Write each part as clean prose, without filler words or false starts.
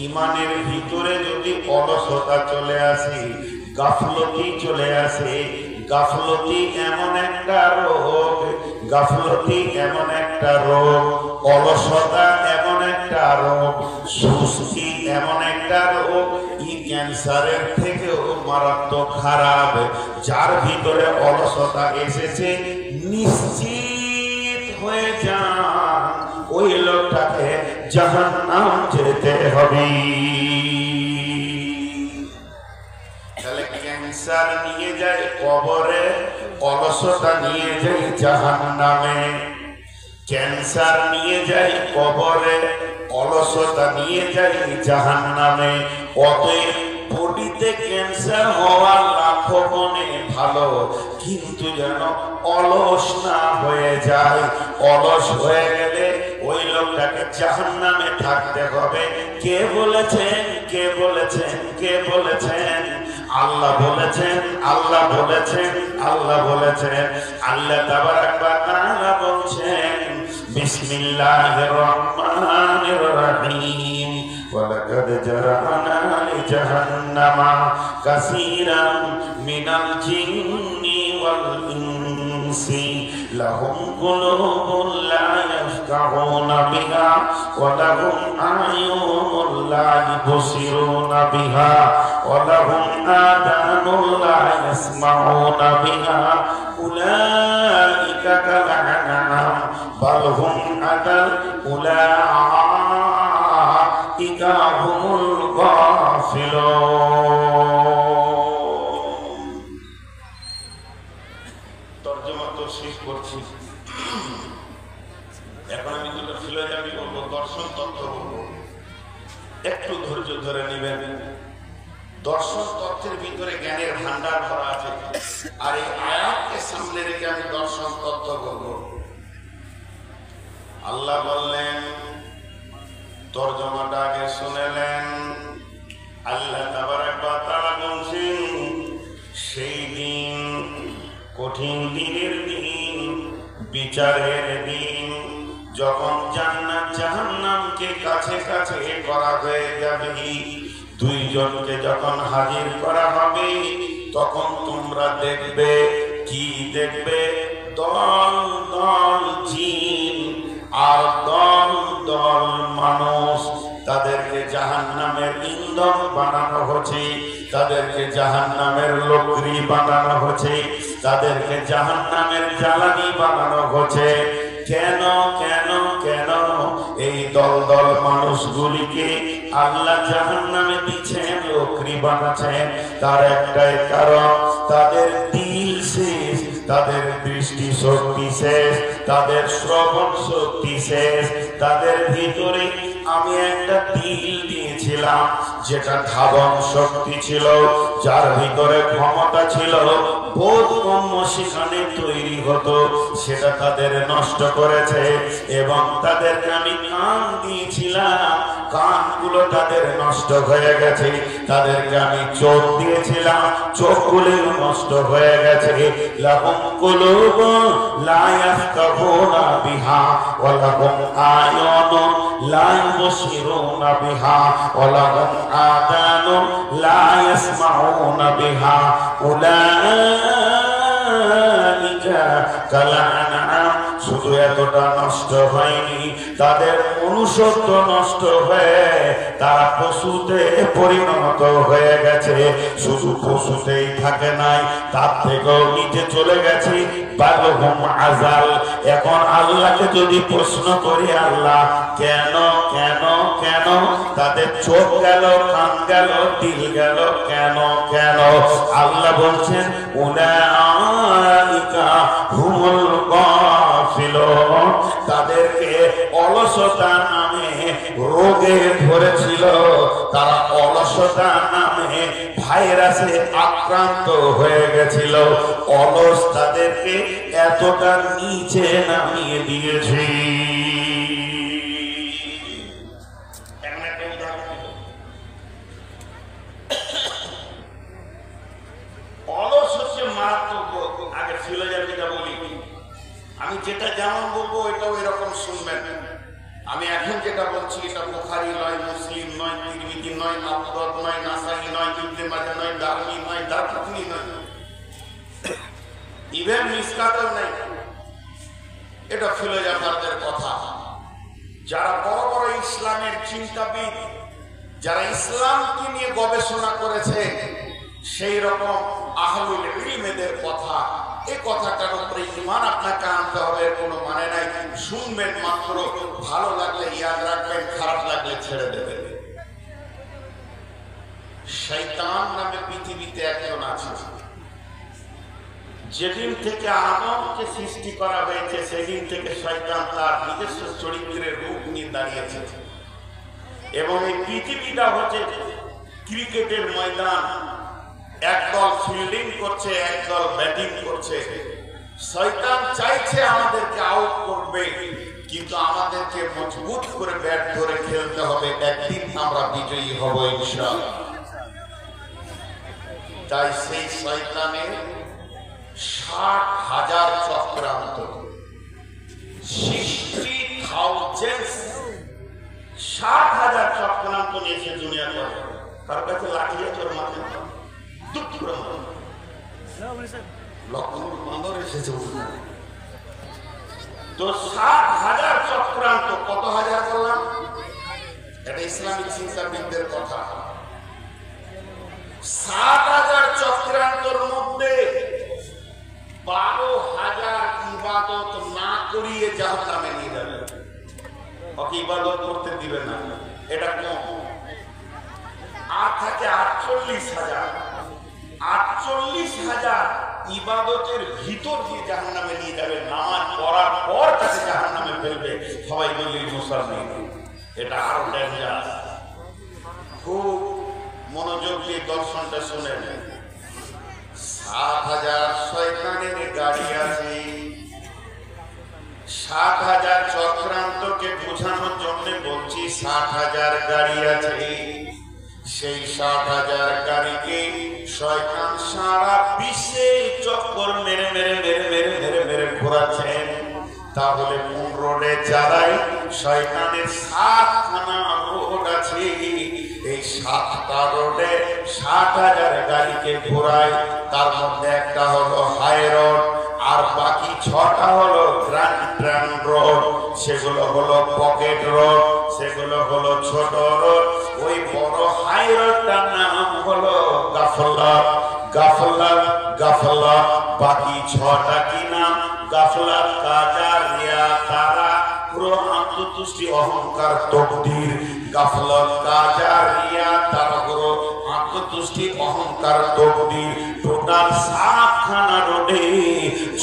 ইমানের ভিতরে যদি অলসতা চলে আসে, গাফলতি চলে আসে, গাফলতি এমন একটা রোগ, গাফলতি এমন একটা রোগ, অলসতা এমন একটা রোগ, সুস্থি এমন একটা রোগ, ই ক্যান্সারের থেকেও মারাত্মক খারাপ। যার ভিতরে অলসতা এসেছে, নিশ্চিত হয়ে যান ওই লোকটাকে জাহান্নাম যেতে হবে। তাহলে ক্যান্সার নিয়ে যায় কবরে, অলসতা নিয়ে যায় জাহান্নামে। ক্যান্সার নিয়ে যায় কবরে, অলসতা নিয়ে যায় জাহান্নামে। অতএব বডিতে ক্যান্সার হওয়া লাখো গুণে ভালো, কিন্তু যেন অলস না হয়ে যায়। অলস হয়ে গেলে ওই লোকটাকে জাহান্নামে থাকতে হবে। কে বলেছেন? কে বলেছেন? কে বলেছেন? আল্লাহ বলেছেন, আল্লাহ বলেছেন, আল্লাহ বলেছেন। আল্লাহ তাবারাক ওয়া তাআলা বলছেন, বিসমিল্লাহির রহমানির রহিম, ওয়ালাকাদ জারানা লিজাহান্নামা কাসীরাম মিনাল জিন্নি ওয়াল ইনসি লাহুম কুলুবুন লা ইয়াফকাহুনা বিহা ওয়া লাহুম আ'য়ুনুন লা ইবসিরুনা বিহা ওয়া লাহুম আযানুন লা ইয়াসমাউনা বিহা উলাইকা কাল-আনআম বাল হুম আদাল উলাইকা হুমুল গাফিলুন। তরজমা তো শেষ করছি। এখন আমি দুটো ফিলোসফি বলবো, দর্শন তত্ত্ব বলবো, একটু ধৈর্য ধরে নেবেন। দর্শন তত্ত্বের ভিতরে জ্ঞানের ভান্ডার ভরা আছে, আর এই আয়াতকে সামনে রেখে আমি দর্শন তত্ত্ব বলবো। আল্লাহ বললেন, তরজমাটা আগে শুনেলেন। আল্লাহ তাবারাক ওয়া তাআলা বলছেন, সেই দিন, কঠিন দিনের দিন, বিচারের দিন, যখন জান্নাত জাহান্নামকে কাছে কাছে করা হয়ে যাবে, দুইজনকে যখন হাজির করা হবে, তখন তোমরা দেখবে, কি দেখবে? দল দল জিন আর দল দল মানুষ। তাদেরকে জাহান্নামের ইন্ধন বানানো হচ্ছে, তাদেরকে জাহান্নামের লকড়ি বানানো হচ্ছে, তাদেরকে জাহান্নামের জ্বালানি বানানো হচ্ছে। কেন কেন কেন এই দল দল মানুষগুলিকে আল্লাহ জাহান্নামে দিচ্ছেন, লকড়ি বানাচ্ছেন? তার একটাই কারণ, তাদের দিল শেষ, তাদের দৃষ্টি শক্তি শেষ, তাদের শ্রবণ শক্তি শেষ। তাদের ভিতরে আমি একটা দিল দিয়েছিলাম, যেটা ধাবন শক্তি ছিল, যার ভিতরে ক্ষমতা ছিল, বোধগম্য সেখানে তৈরি হতো, সেটা তাদের নষ্ট করেছে। এবং তাদেরকে আমি কান দিয়েছিলাম, কানগুলো তাদের নষ্ট হয়ে গেছে। তাদেরকে আমি চোখ দিয়েছিলাম, চোখগুলো নষ্ট হয়ে গেছে। লাহুম কুলুবুন লা ইয়াফকাহুনা বিহা ওয়া লাহুম আ'য়ুনুন লা ইবসিরুনা বিহা ওয়া লাহুম আযানুন লা ইয়াসমাউনা বিহা উলাইকা কাল-আনআম। শুধু এতটা নষ্ট হয়নি, তাদের মনুষ্যত্ব নষ্ট হয়ে তারা পশুতে পরিণত হয়ে গেছে। শুধু পশুতেই থাকে নাই, তার থেকেও নিচে চলে গেছে, বালহুম আযাল। এখন আল্লাহকে যদি প্রশ্ন করি, আল্লাহ কেন কেন কেন তাদের চোখ গেল, কান গেল, দিল গেল, কেন কেন? আল্লাহ বলছেন, উলাইকা হুমুল গাফিলুন। তাদেরকে অলসতা নামে রোগে ধরেছিল, তারা অলসতা নামে ভাইরাসে আক্রান্ত হয়ে গেছিল। অলস তাদেরকে এতটা নিচে নামিয়ে দিয়েছে। অলস হচ্ছে মারাত্মক। আগে ফিলোসফিটা বলি, আমি যেটা যেমন বলবো এটাও এরকম শুনবেন। আমি এখন যেটা বলছি এটা বুখারী নয়, মুসলিম নয়, তিরমিজি নয়, আবু দাউদ নয়, নাসাই নয়, ইবনে মাজাহ নয়, দারমি নয়, দারকুতনি নয়, ইভেন মিসকাতও নাই। এটা ফিলোসফারদের কথা। যারা বড় বড় ইসলামের চিন্তাবিদ, যারা ইসলামকে নিয়ে গবেষণা করেছে, সেই রকম আহলুল ইলমেদের কথা, এই কথাটার উপরে ঈমান আপনাকে আনতে হবে, কোনো মানে নাই। শুনবেন মাত্র, ভালো লাগলে ইয়াদ রাখবেন, খারাপ লাগলে ছেড়ে দেবেন। শয়তান নামে পৃথিবীতে একজন আছে। যেদিন থেকে আদমকে সৃষ্টি করা হয়েছে সেদিন থেকে শয়তান তার নিজস্ব চরিত্রের রূপ নিয়ে দাঁড়িয়েছে। এবং এই পৃথিবীটা হচ্ছে ক্রিকেটের ময়দান, একদল ফিল্ডিং করছে, একদল ব্যাটিং করছে। শয়তান চাইছে আমাদেরকে আউট করবে, কিন্তু আমাদেরকে মজবুত করে ব্যাট ধরে খেলতে হবে, একদিন আমরা বিজয়ী হব ইনশাআল্লাহ। তাই সেই শয়তানের 60,000 চক্রান্ত, 60,000 চক্রান্ত নিয়েছে দুনিয়া করে। কার কাছে লাঠি আছে ওর মাথায় দুঃখ করে লক্ষ্য বান্দর এসেছে। তো 60,000 চক্রান্ত, কত হাজার বললাম? এটা ইসলামিক চিন্তাবিদদের কথা। 60,000 চক্রান্তর মধ্যে 12,000 ইবাদত না করিয়ে জাহান্নামে নিয়ে যাবে। ওকে ইবাদত করতে দিবে না, এটা কম। আর থাকে 48,000। 48,000 ইবাদতের ভিতর দিয়ে জাহান্নামে নিয়ে যাবে। নামাজ পড়ার পর তাকে জাহান্নামে ফেলবে। সবাই বলি মুসলমান, এটা আরো ডেঞ্জারাস। খুব মনোযোগ দিয়ে দর্শনটা শুনেন। 7,000 শয়তানের গাড়ি আছে। 7,000 চক্রান্তকে বোঝানোর জন্য বলছি 60,000 গাড়ি আছে। সেই 60,000 গাড়িকে শয়তান সারা বিশ্বে চক্কর মেরে মেরে মেরে মেরে মেরে মেরে ঘোরাচ্ছেন। তাহলে কোন রোডে চালাই? শয়তানের 7খানা রোড আছে। এই 7টা রোডে 60,000 গাড়িকে ঘোরায়। তার মধ্যে একটা হলো হাই রোড, আর বাকি 6টা হলো গ্র্যান্ড ট্রাঙ্ক রোড। সেগুলো হলো পকেট রোড, সেগুলো হলো ছোট রোড। ওই বড় হাই রোডটার নাম হলো গাফলাত। গাফলাত গাফলাত। বাকি 6টা কি নাম? গাফলাত, কাজা, রিয়া, তারা, পুরো আত্মতুষ্টি, অহংকার, তকদির। গাফলাত, কাজা, রিয়া, তারা, পুরো আত্মতুষ্টি, অহংকার, তকদির। টোটাল 7খানা রোডে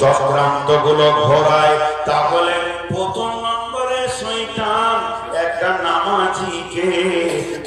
চক্রান্ত গুলো ঘোরায়। তাহলে প্রথম নম্বরে শয়তান একটা নামাজিকে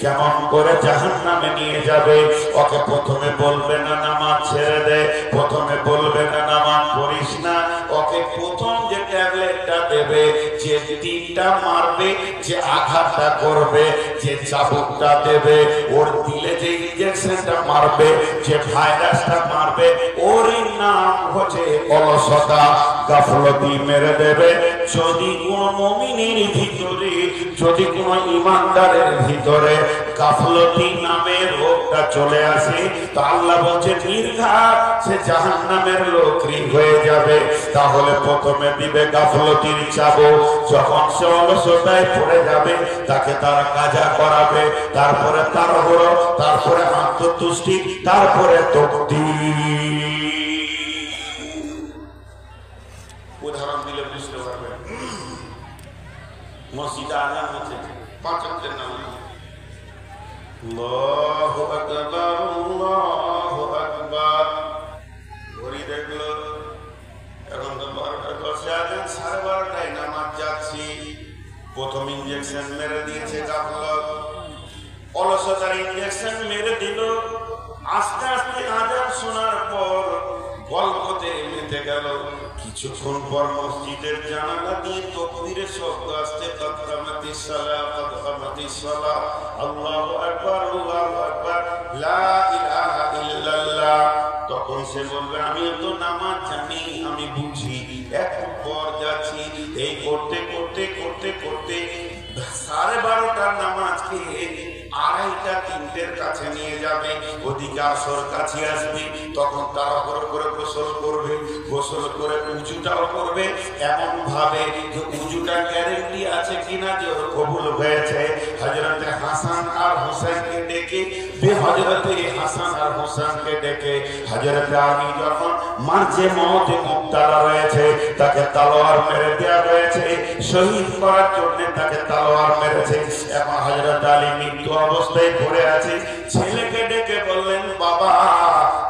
কেমন করে জাহান্নামে নিয়ে যাবে? ওকে প্রথমে বলবে না নামাজ ছেড়ে দে, প্রথমে বলবে না নামাজ পড়িস না। ওকে প্রথম যে ট্যাবলেটটা দেবে, যে তীরটা মারবে, যে আঘাতটা করবে, যে চাবুকটা দেবে, ওর দিলে যে ইনজেকশনটা মারবে, যে ভাইরাসটা মারবে, ওরই নাম হচ্ছে অলসতা, গাফলতি মেরে দেবে। যদি কোন মুমিনের ভিতরে, যদি কোন ইমানদারের ভিতরে গাফলতি নামে রোগটা চলে আসে, তো আল্লাহ বলছে নির্ঘাত সে জাহান্নামের লোকরি হয়ে যাবে। তাহলে প্রথমে দিবে গাফলতির চাবুক। যখন সে অলসতায় পড়ে যাবে, তাকে তারা কাজা করাবে, তারপরে তাড়াহুড়ো, তারপরে আত্মতুষ্টি, তারপরে তকদীর। উদাহরণ দিলে বুঝতে পারবেন। মসজিদে আযান হচ্ছে, 5 ওয়াক্তের নামাজ। আল্লাহু আকবার, আল্লাহু আকবার। ঘড়ি দেখলো, এখন তো 12টা 10 আজান, 12:30টায় নামাজ যাচ্ছি। প্রথম ইনজেকশন মেরে দিয়েছে গাফলত, অলসতার ইনজেকশন মেরে দিল। আস্তে আস্তে আজান শোনার পর গল্পতে মেতে গেল। কিছুক্ষণ পর মসজিদের জানালা দিয়ে তাকবীরের শব্দ আসছে, কদ কামাতিস সালাহ, কদ কামাতিস সালাহ, আল্লাহু আকবার, আল্লাহু আকবার, লা ইলাহা ইল্লাল্লাহ। তখন সে বলবে আমি তো নামাজ জানি, আমি বুঝি। একটু পর যাচ্ছি, এই করতে করতে করতে করতে 12:30টার নামাজকে 2:30 3টের কাছে নিয়ে যাবে, ওদিকে আসর কাছে আসবে, তখন তারা করে গোসল করবে, গোসল করে উজুটাও করবে এমন ভাবে যে উজুটা গ্যারেন্টি আছে কিনা যে ওর কবুল হয়েছে। হযরতে হাসান আর হোসেনকে ডেকে হযরতে হাসান আর হোসেনকে ডেকে হযরতে আলী যখন মার্জে মওতে মুবতালা রয়েছে, তাকে তলোয়ার মেরে দেওয়া হয়েছে, শহীদ করার জন্য তাকে তলোয়ার মেরেছে। এখন হযরত আলী মৃত্যু অবস্থায় পড়ে আছে। ছেলেকে ডেকে বললেন, বাবা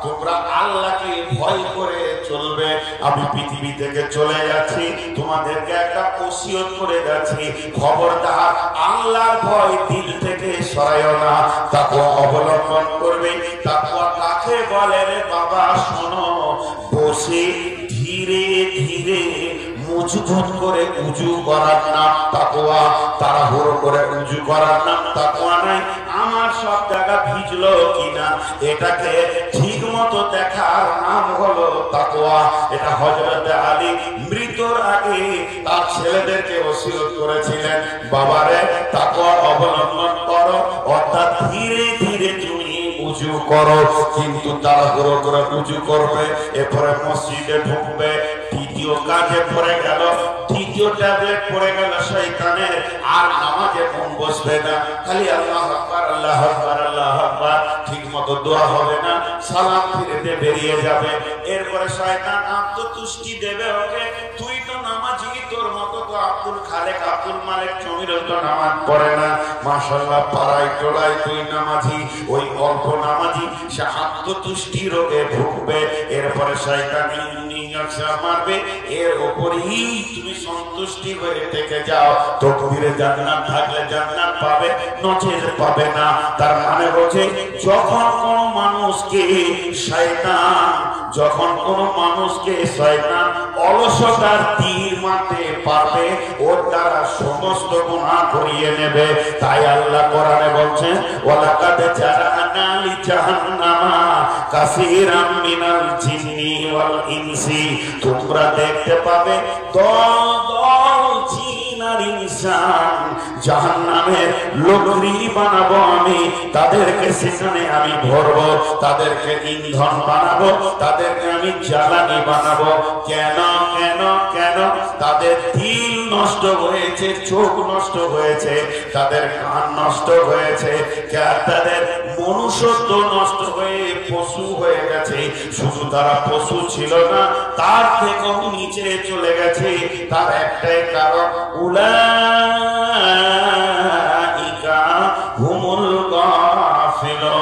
তোমরা আল্লাহকে ভয় করে চলবে, আমি পৃথিবী থেকে চলে যাচ্ছি, তোমাদেরকে একটা ওসিয়ত করে যাচ্ছি, খবরদার আল্লাহর ভয় দিল থেকে সরাইও না, তাকওয়া অবলম্বন করবে। তাকওয়া কাকে বলে রে বাবা? শোনো, বসে ধীরে ধীরে মজবুত করে উজু করার নাম তাকওয়া, তাড়াহুড়ো করে উজু করার নাম তাকওয়া নাই। আমার সব জায়গা ভিজলো কিনা এটাকে ঠিক মতো দেখার নাম হলো তাকওয়া। এটা হযরত আলী মৃত্যুর আগে তার ছেলেদেরকে ওসিয়ত করেছিলেন, বাবারে তাকওয়া অবলম্বন করো, অর্থাৎ ধীরে ধীরে তুমি উজু করো, কিন্তু তাড়াহুড়ো করে উজু করবে, এরপরে মসজিদে ঢুকবে। দ্বিতীয় কাজে পড়ে গেল, দ্বিতীয় ট্যাবলেট পড়ে গেল শয়তানের, আর নামাজে মন বসবে না, খালি আল্লাহু আকবার আল্লাহু আকবার আল্লাহু আকবার, ঠিক মতো দোয়া হবে না, সালাম ফিরে বেরিয়ে যাবে। এরপরে শয়তান আত্মতুষ্টি দেবে ওকে, তুই তো নামাজি, তোর মতো তো আব্দুল খালেক আব্দুল মালিক জমিরও তো নামাজ পড়ে না, মাশাআল্লাহ পাড়ায় টোলায় তুই নামাজি, ওই অল্প নামাজি, সে আত্মতুষ্টি রোগে ভুগবে। এরপরে শয়তান মারবে, এর উপরেই তুমি সন্তুষ্টি হয়ে থেকে যাও, তকদিরে জান্নাত থাকলে জান্নাত পাবে, নচেত পাবে না। তার মানে হচ্ছে যখন কোন মানুষকে শয়তান অলসতার তীর মারতে পারবে, ওর দ্বারা সমস্ত গুনাহ করিয়ে নেবে। তাই আল্লাহ কোরআনে বলছেন, ওয়ালাকাদ জাআনা লিজাহান্নামা কাসীরাম মিনাল জিন্নি ওয়াল ইনসি, তোমরা দেখতে পাবে দল দল জিন আর ইনসান, জাহান্নামের লোকরি বানাবো আমি, তাদেরকে সেখানে আমি ভরবো, তাদেরকে ইন্ধন বানাবো, তাদেরকে আমি জ্বালানি বানাবো। কেন কেন কেন? তাদের দিল নষ্ট হয়েছে, চোখ নষ্ট হয়েছে, তাদের কান নষ্ট হয়েছে, তাদের মনুষ্যত্ব নষ্ট হয়ে পশু হয়ে গেছে। শুধু তারা পশু ছিল না, তার থেকেও নিচে চলে গেছে। তার একটাই কারণ, উলাইকা হুমুল গাফিলুন।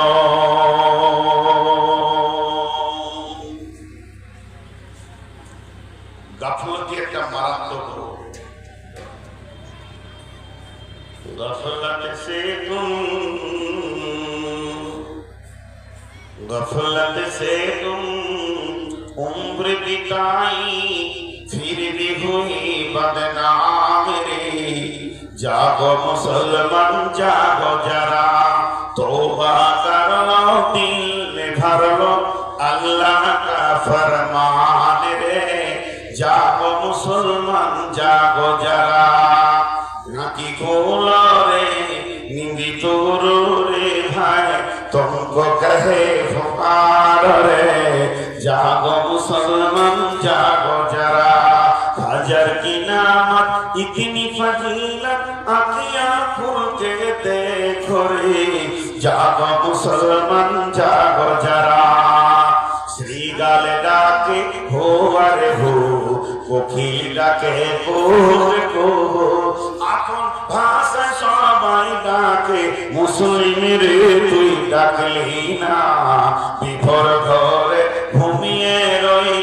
গাফলতি একটা মারাত্মক রোগ। गफलत से तुम उम्र बिताई, फिर भी हुई बदनाम रे। जागो मुसलमान जागो जरा, तौबा कर लो, दिल में भर लो अल्लाह का फरमान रे। जागो मुसलमान जागो जरा, नाकी खोलो रे निंदी तोरो रे भाई, तुमको कहे पुकार रे। जागो मुसलमान जागो जरा, फजर की नामत इतनी फजीलत, आँखियाँ खुल के देखो रे। जागो मुसलमान जागो जरा, श्रीगाल डाके हो अरे हो, कोकिल डाके को আপন ভাষা সবাই ডাকে, মুসলিমের তুই ডাকলি না। বিভোর ঘরে ঘুমিয়ে রই,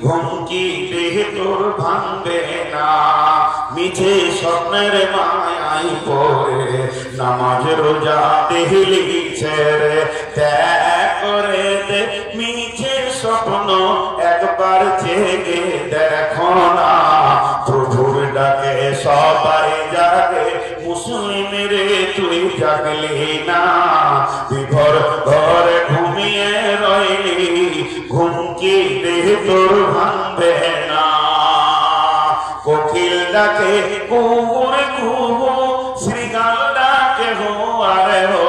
ঘুম কি দেহ তোর ভাঙবে না। মিছে স্বপ্নের মায়াই পড়ে, নামাজ রোজা দেহলি ছেড়ে, ত্যাগ করে দে মিছে স্বপ্ন, একবার জেগে দেখো না। প্রভুর ডাকে সবাই জাগে, মুসলিমের তুই জাগলি না। বিভোর ঘরে ঘুমিয়ে রইলি, ঘুম কি দেহ তোর ভাঙবে না। কোকিল ডাকে কুহুর কুহু, শ্রীগাল ডাকে হো আরে হো,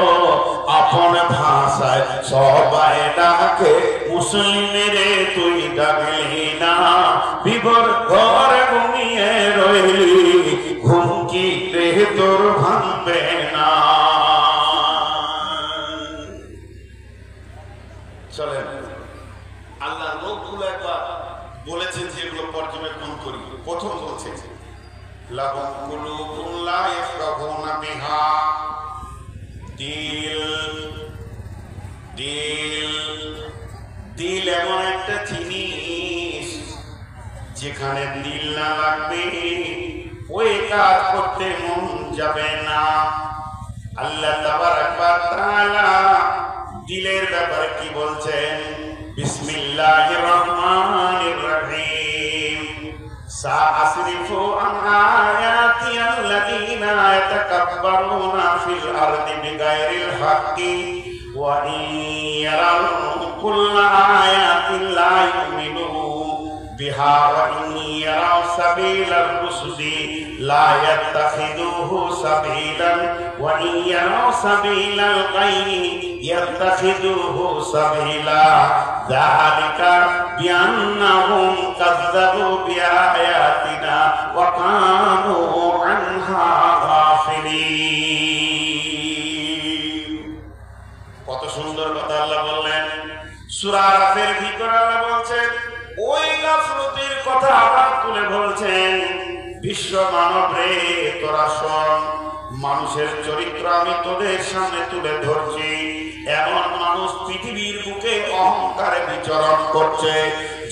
ভাষায় সবাই ডাকে মুসলিমেরে তুই ডাকলি না, বিবর ঘরে ঘুমিয়ে রইলি, ঘুম কি রে তোর ভাঙবে না। চলেন আল্লাহ লোকগুলো একবার বলেছেন যেগুলো পর্যবেক্ষণ করি। প্রথম বলছে লাহুম কুলুবুন লা ইয়াফকাহুনা বিহা, দিল দিল দিল এমন একটা জিনিস যেখানে দিল না লাগবে ওই কাজ করতে মন যাবে না। আল্লাহ তাবারাক ওয়া তাআলা দিলের ব্যাপারে কি বলছেন? বিসমিল্লাহির রহমানির রহিম, সাআসরিফু আন আয়াতি আল্লাযীনা ইয়াতাকাব্বারুনা ফিল আরদি বিগাইরিল হাক্কি ওয়া ইন ইয়ারাউ কুল্লা আয়াতিন লা ইউমিনু বিহা ওয়া ইন ইয়ারাউ সাবিলার রুসুদি লা ইয়াত্তাখিযুহু সাবিলান ওয়া ইন ইয়ারাউ সাবিলাল গায়ি ইয়াত্তাখিযুহু সাবিলা যালিকা বিআন্নাহুম কাযযাবু বিআয়াতিনা ওয়া কানু আনহা গাফিলিন। কত সুন্দর কথা আল্লাহ বললেন। সূরা আরাফের ভিতরে আল্লাহ বলছেন ওই গাফলতির কথা আবার তুলে বলছেন, বিশ্ব মানব রে তোরা শোন, মানুষের চরিত্র আমি তোদের সামনে তুলে ধরছি। এমন মানুষ পৃথিবীর বুকে অহংকারে বিচরণ করছে,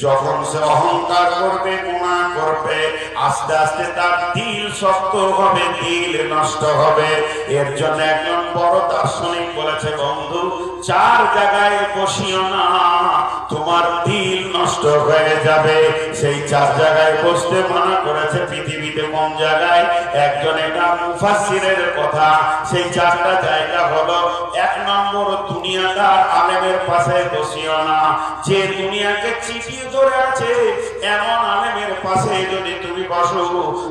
যখন সে অহংকার করবে, গুনাহ করবে, আস্তে আস্তে তার দিল শক্ত হবে, দিল নষ্ট হবে। এর জন্য একজন বড় দার্শনিক বলেছে, বন্ধু চার জায়গায় বসিও না, তোমার দিল নষ্ট হয়ে যাবে। সেই চার জায়গায় বসতে মানা করেছে। পৃথিবীতে কোন জায়গায়? একজন এটা মুফাসসিরের কথা। সেই চারটা জায়গা হলো, এক নম্বর দুনিয়াদার আলেমের পাশে বসিও না, যে দুনিয়াকে চিপিয়ে ধরে আছে এমন আলেমের পাশে যদি তুমি বসো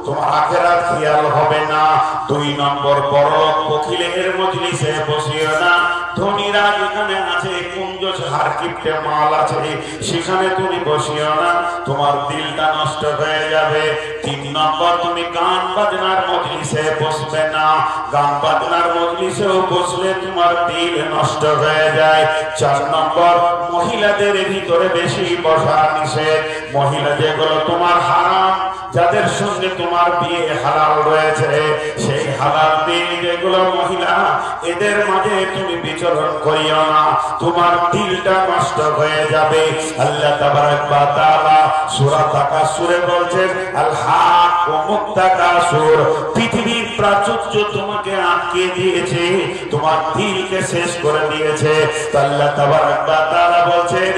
তোমার আখিরাত খেয়াল হবে না। দুই নম্বর বড় বকিলের মজলিসে বসিও না, ধনীরা যেখানে আছে, কুঞ্জ ঝাড় কিপটে মাল আছে, সেখানে তুমি বসিও না, তোমার দিলটা নষ্ট হয়ে যাবে। তিন নম্বর তুমি গান বাজনার মজলিসে বসবে না, গান বাজনার মজলিসেও বসলে তোমার দিল নষ্ট হয়ে যায়। চার নম্বর মহিলাদের ভিতরে বেশি বসা নিষেধ। মহিলা যেগুলো তোমার হারাম, যাদের সঙ্গে তোমার বিয়ে হালাল রয়েছে, সেই হালাল বিয়ে যেগুলো মহিলা, এদের মাঝে তুমি বিচরণ করিও না, তোমার দিলটা নষ্ট হয়ে যাবে। আল্লাহ তাবারাক ওয়া তাআলা সূরা তাকাসুরে বলছেন আল হাকুমুত তাকাসুর, পৃথিবীর প্রাচুর্য তোমাকে আটকে দিয়েছে, তোমার দিলকে শেষ করে দিয়েছে। আল্লাহ তাবারাক ওয়া তাআলা বলছেন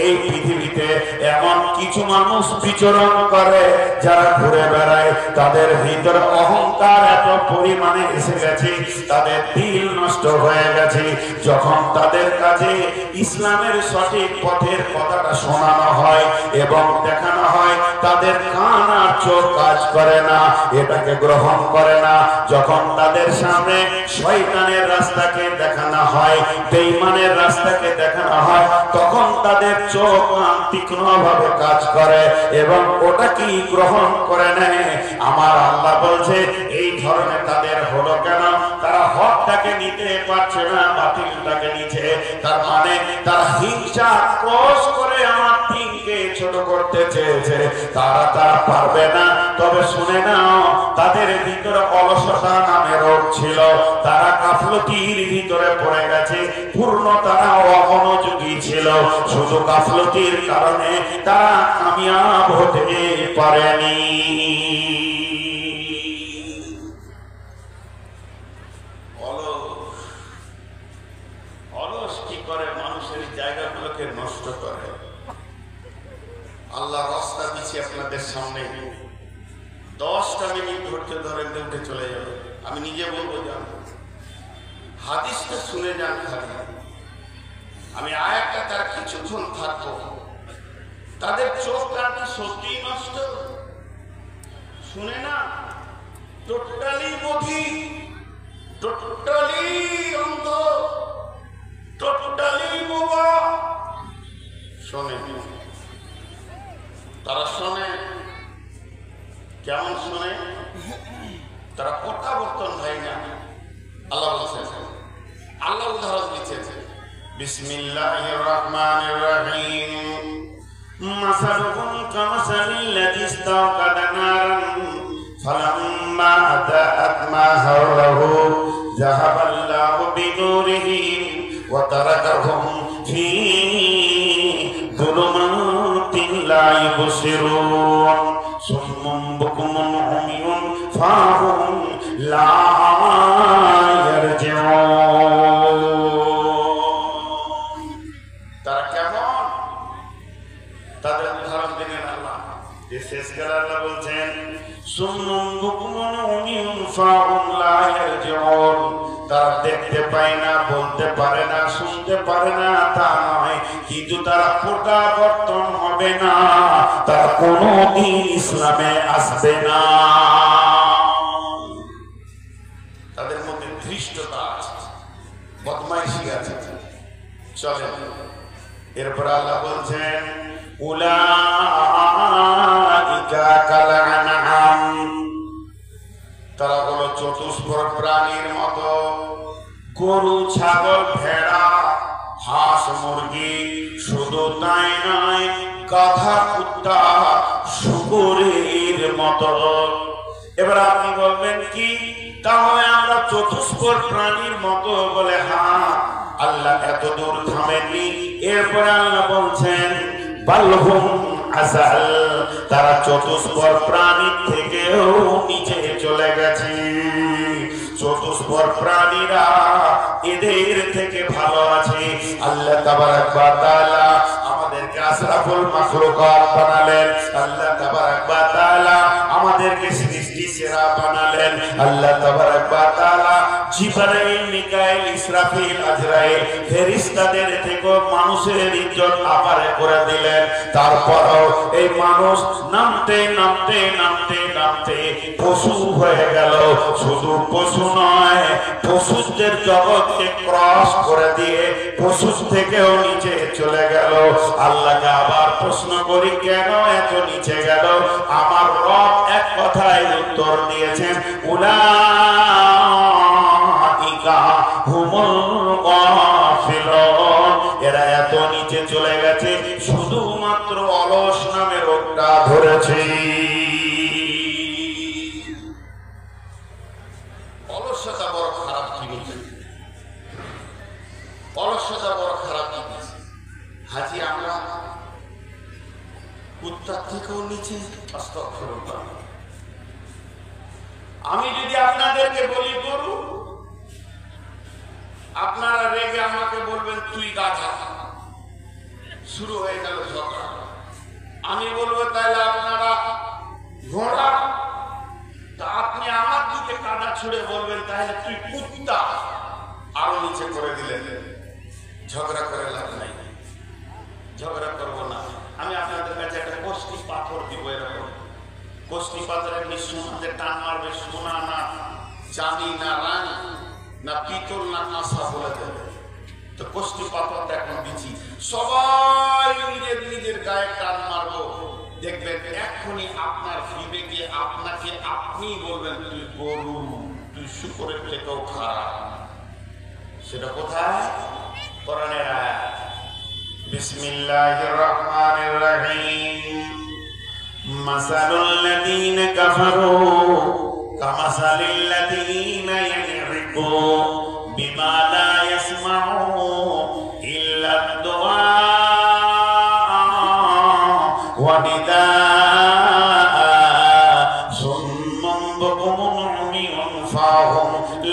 এই পৃথিবীতে এমন কিছু মানুষ বিচরণ করে যারা ঘুরে বেড়ায়, তাদের ভিতরে অহংকার এত পরিমাণে এসে গেছে, তাদের দিল নষ্ট হয়ে গেছে। যখন তাদের কাছে ইসলামের সঠিক পথের কথাটা শোনানো হয় এবং দেখানো হয়, তাদের কান আর চোখ কাজ করে না, এটাকে গ্রহণ করে না। যখন তাদের সামনে শয়তানের রাস্তাকে দেখানো হয়, বেঈমানের রাস্তাকে দেখানো হয়, তখন তাদের চোখ কান তীক্ষ্ণভাবে কাজ করে এবং ওটা কি গ্রহণ করে নেয়। আমার আল্লাহ বলছে এই ধরনের তাদের হলো কেন? তারা হকটাকে নিতে পারছে না, বাতিলটাকে নিচ্ছে। তার মানে তারা হিংসা ক্রোশ করে আমার দিনকে ছোট করতে চেয়েছে, তারা পারবে না। তবে শুনে নাও, তাদের ভিতরে অলসতা নামে রোগ ছিল, তারা গাফলতির ভিতরে পড়ে গেছে, পূর্ণ তারা অমনোযোগী ছিল। শুধু গাফলতির কারণে তারা কামিয়াব হতে পারেনি। অলস কি করে? মানুষের জায়গাগুলোকে নষ্ট করে। আল্লাহ রাস্তা দিচ্ছি আপনাদের সামনে, 10টা মিনিট ধৈর্য ধরেন, উঠে চলে যাবে। আমি নিজে বলবো, যান হাদিসটা শুনে যান খালি। আমি আয়াতটা তার কিছুক্ষণ থাকবো, তাদের চোখ কানটা সত্যি নষ্ট, শুনে না, টোটালি বধির, টোটালি অন্ধ, টোটালি বোবা। শোনে, তারা শোনে, কেমন শোনে? তারা প্রত্যাবর্তন হয় না। আল্লাহ বলছেন, আল্লাহ উদাহরণ দিচ্ছেন, বিসমিল্লাহির রহমানির রহিম, মাসালুহুম কামাসালিল্লাযী ইসতাওকাদা নারান ফালাম্মা আতাআত মা হাওলাহু যাহাবাল্লাহু বিনূরিহিম ওয়া তারাকাহুম ফী যুলুমাতিন লা ইবসিরুন সুম্মুন বুকুমুন উমিয়ুন ফাহুম লা ইয়ারজিউন। তারা কেমন? তাদের উদাহরণ দিলেন আল্লাহ। যে শেষকালে আল্লাহ বলছেন, সুম্মুন বুকুমুন উমিয়ুন ফাহুম লা ইয়ারজিউন। তারা দেখতে পায় না, বলতে পারে না, শুনতে পারে না তা নয়, কিন্তু তারা প্রত্যাবর্তন হবে না, তারা কোনদিন ইসলামে আসবে না। তাদের মধ্যে ধৃষ্টতা আছে, বদমাইশি আছে। চলেন এরপর আল্লাহ বলছেন, উলাইকা কাল আনআম, তারা হলো চতুষ্পদ প্রাণীর মতো, গরু, ছাগল, ভেড়া, হাঁস, মুরগি, শুধু তাই নয়, গাধা, কুত্তা, শুকরের মতো। এবার আপনি বলবেন কি, তাহলে আমরা চতুষ্পদ প্রাণীর মতো বলে? হ্যাঁ, আল্লাহ এত দূর থামেননি। এরপরে আল্লাহ বলছেন, বালহুম আযাল, তারা চতুষ্পদ প্রাণীর থেকেও নিচে চলে গেছে। চতুষ্পদ প্রাণীরা এদের থেকে ভালো আছে। আল্লাহ তাবারাক ওয়া তাআলা আমাদেরকে আশরাফুল মাখলুকাত বানালেন। আল্লাহ তাবারাক ওয়া তাআলা আমাদেরকে সৃষ্টি সেরা বানালেন। আল্লাহ তাবারাক ওয়া তাআলা জিবরাইল, মিকাইল, ইসরাফিল, আজরাইল ফেরেশতাদের থেকেও মানুষের ইজ্জত আপারে করে দিলেন। তারপরও এই মানুষ নামতে নামতে নামতে নামতে পশু হয়ে গেল। শুধু পশু নয়, পশুদের জগৎকে ক্রস করে দিয়ে পশুর থেকেও নিচে চলে গেল। আল্লাহকে আবার প্রশ্ন করি, কেন এত নিচে গেল? আমার রব এক কথায় উত্তর দিয়েছেন, উলাইকা হুমুল গাফিলুন, এরা এত নিচে চলে গেছে শুধুমাত্র অলস নামে রোগটা ধরেছে। অলসতা বড় খারাপ জিনিস, অলসতা বড় খারাপ জিনিস। হাজি আমরা কুত্তার থেকেও নিচে। আস্তাগফিরুল্লাহ। আমি যদি আপনাদেরকে বলি গরু, আপনারা রেগে আমাকে বলবেন তুই গাধা, শুরু হয়ে গেল ঝগড়া। আমি বলবো তাহলে আপনারা ঘোড়া, তা আপনি আমার দিকে কাদা ছুড়ে বলবেন তাহলে তুই কুত্তা, আরো নিচে করে দিলেন। ঝগড়া করে লাভ নাই, ঝগড়া করবো না। আমি আপনাদের কাছে একটা কষ্টি পাথর দিব, এরকম কষ্টি পাথর এমনি সোনাতে টান মারবে, সোনা না চাঁদি না রান না পিতল না কাঁসা বলে দেবে। তো কষ্টি পাথরটা এখন দিচ্ছি, সবাই নিজের নিজের গায়ে টান মারবো, দেখবেন এক্ষুনি আপনার বিবেকে আপনাকে আপনি বলবেন তুই গরু, তুই শুকরের থেকেও খারাপ। সেটা কোথায়? কোরআনের আয়াত। বিসমিল্লাহির রহমানির রহিম, মাসালুল লাযীনা কাফারু কামাসালিল লাযীনা ইয়ানইকু বিমা লা ইয়াসমাউ ইল্লা দুআ ওয়া নিদাআ সুম্মুন বুকুমুন উমিয়ুন ফাহুম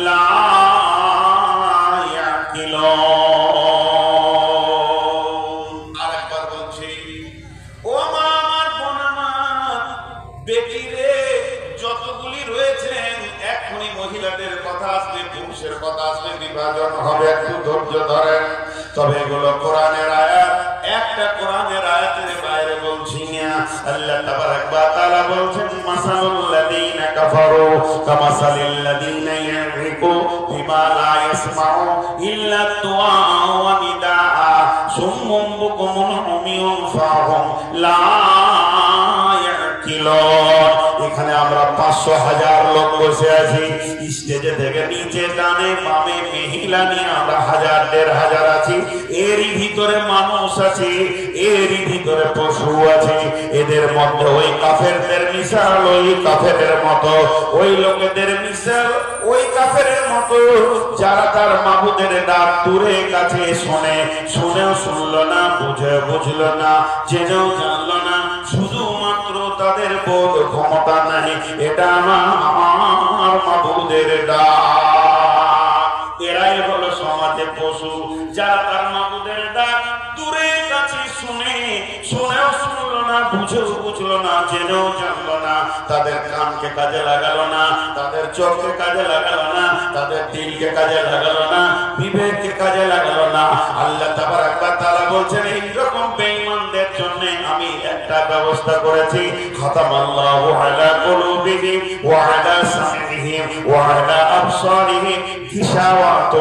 লা ইয়াকিলুন। আরেকবার বলছি, ও মা, আমার বোন, আমার বেটি রে, যতগুলি রয়েছেন, এখনই মহিলাদের কথা আসবে, পুরুষের কথা আসবে, বিভাজন হবে, একটু ধৈর্য ধরেন। তবে এগুলো কোরআনের আয়াত, একটা কোরআনের আয়াতের বাইরে বলছি না। আল্লাহ তাবারাক ওয়া তাআলা বলছেন, মাসালুল লাযীনা কাফারু কামাসালিল লাযীনা ইয়ানইকু বিমা লা ইয়াসমাউ ইল্লা দুআ ওয়া 500,000 লোক বসে আছি, স্টেজে থেকে নিচে ডানে বামে মহিলা নিয়ে আমরা 1000 1500 আছি, এরই ভিতরে মানুষ আছে, এরই ভিতরে পশু আছে। এদের মধ্যে ওই কাফেরদের মিশাল ওই কাফেরের মতো, ওই লোকেদের মিশাল ওই কাফেরের মতো যারা তার মাবুদের ডাক দূরে কাছে শোনে, শুনেও শুনলো না, বুঝলো না, জেনেও জানলো না, শুধুমাত্র তাদের বোধ ক্ষমতা নাই এটা আমার মাবুদের ডাক। এরাই হলো সমাজে পশু, যারা তার মাবুদের ডাক দূরে কাছে শুনে, শুনেও শুনলো না, বুঝলো না, জেনেও জানলো না, তাদের কানকে কাজে লাগালো না, তাদের চোখকে কাজে লাগালো না, তাদের দিলকে কাজে লাগালো না, বিবেককে কাজে লাগালো না। আল্লাহ তাবারক ওয়া তাআলা বলছেন এইরকম বেঈমানদের জন্য আমি একটা ব্যবস্থা করেছি, খাতামাল্লাহু আলা কুলুবিহিম ওয়া আলা সামিহিম ওয়া আলা আবসারিহিম গিশাওয়াত।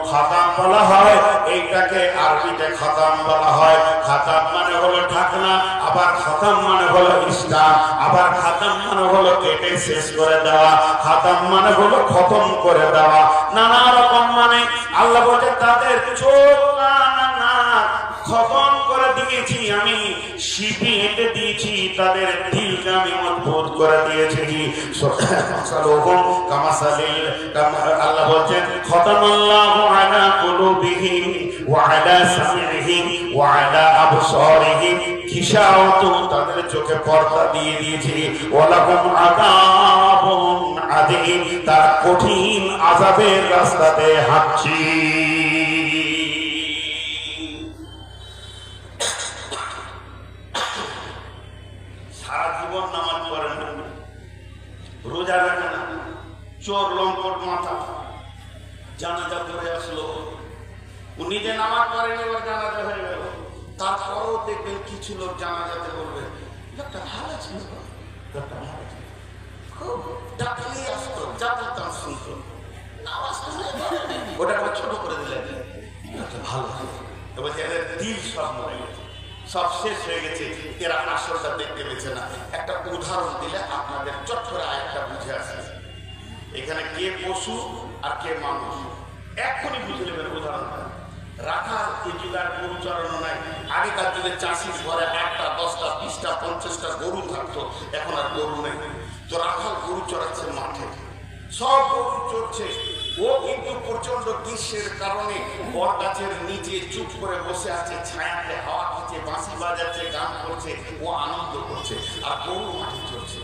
খাতাম বলা হয় এইটাকে আরবিতে খাতাম বলা হয়। খাতাম মানে হলো ঢাকনা, আবার খাতাম মানে হলো ইসলাম, আবার খাতাম মানে হলো কেটে শেষ করে দেওয়া, খাতাম মানে হলো খতম করে দেওয়া, নানা রকম মানে। আল্লাহ বলে তাদের চোখ কান নাক খতম করে দিয়েছি আমি, শিপি এঁটে দিয়েছি, তাদের দিলকে আমি মজবুত করে দিয়েছি। আল্লাহ বলছেন খতামাল্লাহু আলা কুলুবিহিম ওয়া আলা সামিহিম ওয়া আলা আবসারিহিম গিশাওয়াতুন, তাদের চোখে পর্দা দিয়ে দিয়েছি। ওয়ালাহুম আযাবুন আযীম, তারা কঠিন আযাবের রাস্তাতে হাঁটছে। সারা জীবন নামাজ পড়েন না, রোজা রাখেন না, চোর লম্পট মাথা, জানাজা করে আসলো, ও নিজে নামাজ পড়েন, এবার জানাজা হয়ে গেল, তারপরেও দেখবেন কিছু লোক জানাজাতে বলবে লোকটা ভালো ছিল, লোকটা ভালো ছিল, খুব ডাকলেই আসতো, যা বলতাম শুনতো, ওটাকে ছোট করে দিলেন, ভালো ছিল। এবার এদের দিল সব মরে গেছে, সব শেষ হয়ে গেছে, এরা আসলটা দেখতে পেয়েছে না। একটা উদাহরণ দিলে আপনাদের চট করে আরেকটা বুঝে আসে, এখানে কে পশু আর কে মানুষ এখনই বুঝে নেবেন উদাহরণটা। রাখার এই যুগে আর গরু চড়ানো নাই। আগেকার যুগে চাষির ঘরে 1টা 10টা 20টা 50টা গরু থাকতো, এখন আর গরু নেই। তো রাখাল গরু চড়াচ্ছে মাঠে, সব গরু চড়ছে, ও কিন্তু প্রচন্ড গ্রীষ্মের কারণে বট গাছের নিচে চুপ করে বসে আছে, ছায়াতে হাওয়া খাচ্ছে, বাঁশি বাজাচ্ছে, গান করছে, ও আনন্দ করছে, আর গরু মাঠে চড়ছে।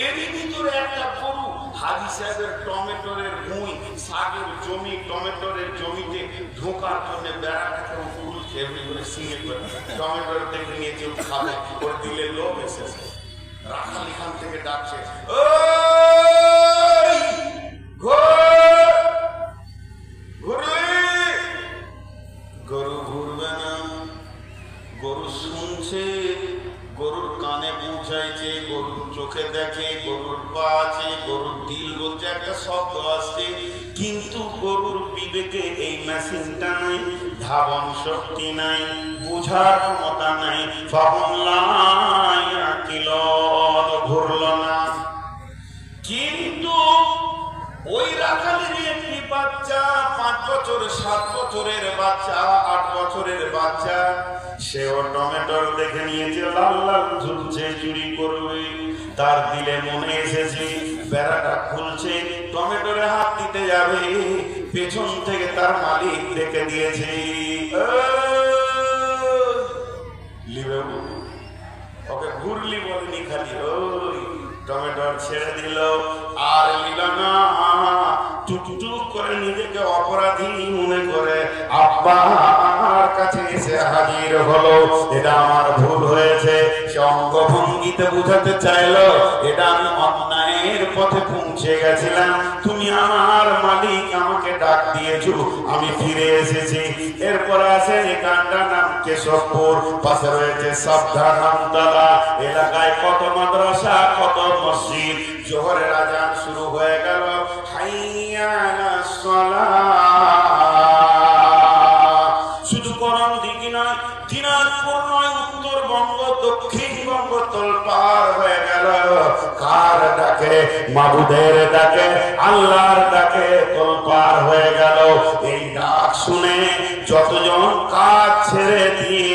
এরই ভিতরে একটা গরু হাজি সাহেবের টমেটোরের ভুঁই, শাকের জমি, টমেটোরের জমিতে ঢোকার জন্য বেড়াটাকে ফুল খেয়ে করে সিঙে করে টমেটোর থেকে নিয়ে কেউ খাবে, ওর দিলে লোভ এসেছে। রাখাল এখান থেকে ডাকছে, গরু ঘুরবে না, গরু শুনছে, গরুর কানে পৌঁছাইছে, গরুর চোখে দেখে, গরুর পা আছে, গরুর দিল বলছে, একটা শব্দ আসছে, কিন্তু গরুর বিবেকে এই মেশিনটা নাই, ধাবন শক্তি নাই, বুঝার ক্ষমতা নাই, ঘুরল না। কিন্তু ওই রাখালেরই একটি বাচ্চা, 5 বছর 7 বছরের বাচ্চা, 8 বছরের বাচ্চা, সেও টমেটোর দেখে নিয়েছে লাল লাল ঝুলছে, চুরি করবে। তার দিলে মনে এসেছে বেড়াটা খুলছে, টমেটোরে হাত দিতে যাবে, পেছন থেকে তার মালিক দেখে দিয়েছে, ওকে ঘুরলি বলেনি, খালি ওই টমেটোর ছেড়ে দিল, আর নিল না। টুকটুক করে নিজেকে অপরাধী মনে করে আব্বার কাছে এসে হাজির হলো, এটা আমার ভুল হয়েছে। সে অঙ্গভঙ্গিতে বুঝাতে চাইলো এটা আমি অন্যায়ের পথে পৌঁছে গেছিলাম, তুমি আমার মালিক, আমাকে ডাক দিয়েছো, আমি ফিরে এসেছি। এরপর আসেন এই গানটার নাম কেশবপুর, পাশে রয়েছে সাবধান আমতলা। এলাকায় কত মাদ্রাসা, কত মসজিদ। জোহরের আজান শুরু হয়ে গেল, হাইয়া আলাস সালাহ। শুধু করম দিকে নয়, দিনাজপুর নয়, উত্তরবঙ্গ দক্ষিণবঙ্গ তোলপার হয়ে গেল। কার ডাকে? মাবুদের ডাকে, আল্লাহর ডাকে তোলপার হয়ে গেল। এই ডাক শুনে যতজন কাজ ছেড়ে দিয়ে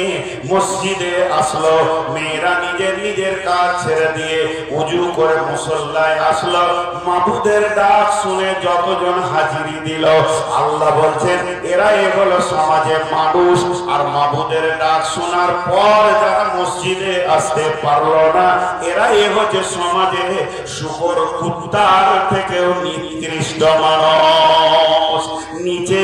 মসজিদে আসলো, মেয়েরা নিজের নিজের কাজ ছেড়ে দিয়ে উজু করে মুসল্লায় আসলো, মাবুদের ডাক শুনে যতজন হাজিরি দিল, আল্লাহ বলছেন এরা হলো সমাজে মানুষ। আর মাবুদের ডাক শোনার পর যারা মসজিদে আসতে পারলো না, এরা হচ্ছে সমাজে শুকর কুত্তার থেকেও নিকৃষ্ট মানুষ। নিচে